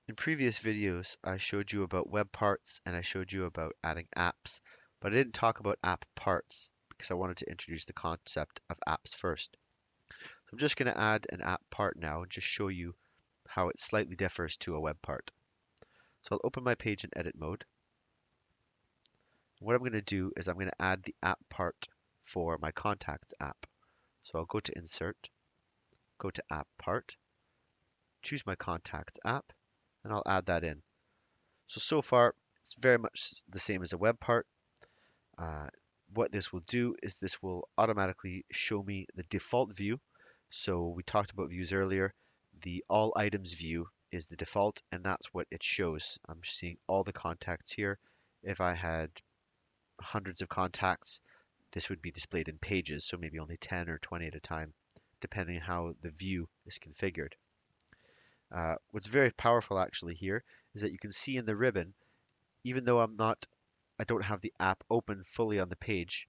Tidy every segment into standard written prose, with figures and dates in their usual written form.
In previous videos, I showed you about web parts and I showed you about adding apps, but I didn't talk about app parts because I wanted to introduce the concept of apps first. So I'm just going to add an app part now and just show you how it slightly differs to a web part. So I'll open my page in edit mode. What I'm going to do is I'm going to add the app part for my contacts app. So I'll go to insert, go to app part, choose my contacts app, and I'll add that in. So far, it's very much the same as a web part. Uh, what this will do is this will automatically show me the default view. So we talked about views earlier. The all items view is the default, and that's what it shows. I'm seeing all the contacts here. If I had hundreds of contacts, this would be displayed in pages, so maybe only 10 or 20 at a time, depending on how the view is configured. What's very powerful actually here is that you can see in the ribbon, even though I don't have the app open fully on the page,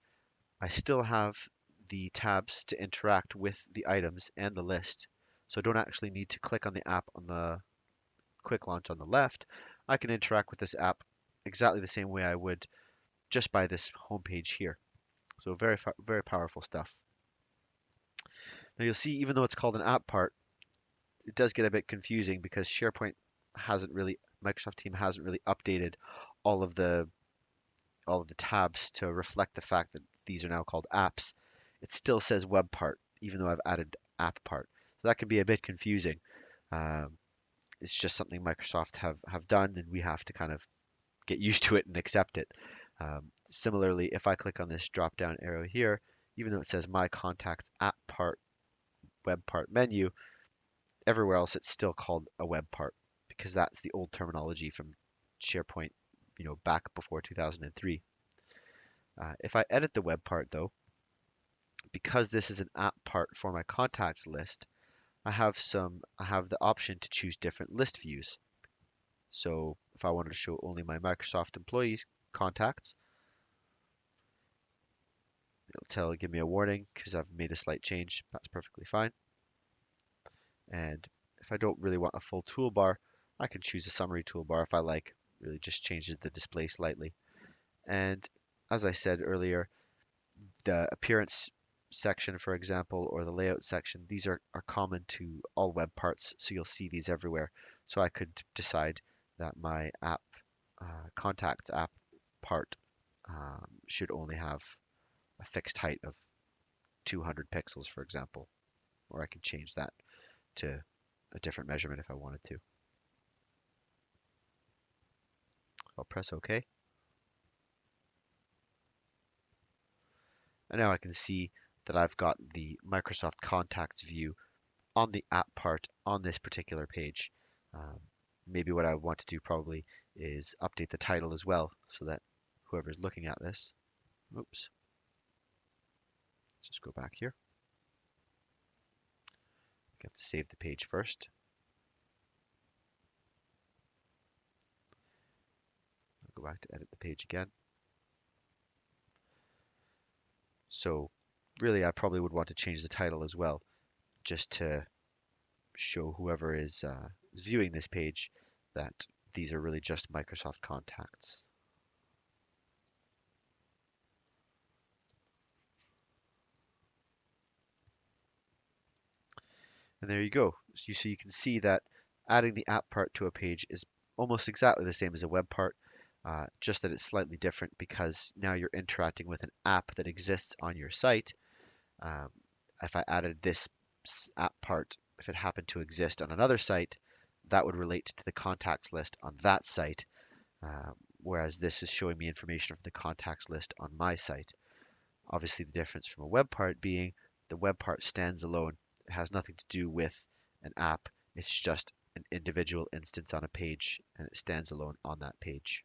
I still have the tabs to interact with the items and the list. So I don't actually need to click on the app on the quick launch on the left. I can interact with this app exactly the same way I would just by this home page here. So very powerful stuff. Now you'll see even though it's called an app part, it does get a bit confusing because Microsoft team hasn't really updated all of the all of the tabs to reflect the fact that these are now called apps. It still says web part, even though I've added app part. So that can be a bit confusing. Um, it's just something Microsoft have done, and we have to kind of get used to it and accept it. Similarly, if I click on this drop down arrow here, even though it says My Contacts app part, web part menu, everywhere else it's still called a web part because that's the old terminology from SharePoint, back before 2003. If I edit the web part though, because this is an app part for my contacts list, I have the option to choose different list views. So if I wanted to show only my Microsoft employees contacts, give me a warning because I've made a slight change. That's perfectly fine. And if I don't really want a full toolbar, I can choose a summary toolbar if I like. Really just changes the display slightly. And as I said earlier, the appearance section, for example, or the layout section, these are common to all web parts, so you'll see these everywhere. So I could decide that my app contacts app part should only have a fixed height of 200 pixels, for example, or I could change that to a different measurement if I wanted to. I'll press OK. And now I can see that I've got the Microsoft Contacts view on the app part on this particular page. Um, Maybe what I want to do probably is update the title as well so that whoever's looking at this, oops, let's just go back here. I have to save the page first. I'll go back to edit the page again. So really I probably would want to change the title as well just to show whoever is viewing this page that these are really just Microsoft contacts. And there you go. So you can see that adding the app part to a page is almost exactly the same as a web part, just that it's slightly different because now you're interacting with an app that exists on your site. Um, if I added this app part, if it happened to exist on another site, that would relate to the contacts list on that site, uh, whereas this is showing me information from the contacts list on my site. Obviously, the difference from a web part being the web part stands alone. It has nothing to do with an app. It's just an individual instance on a page, and it stands alone on that page.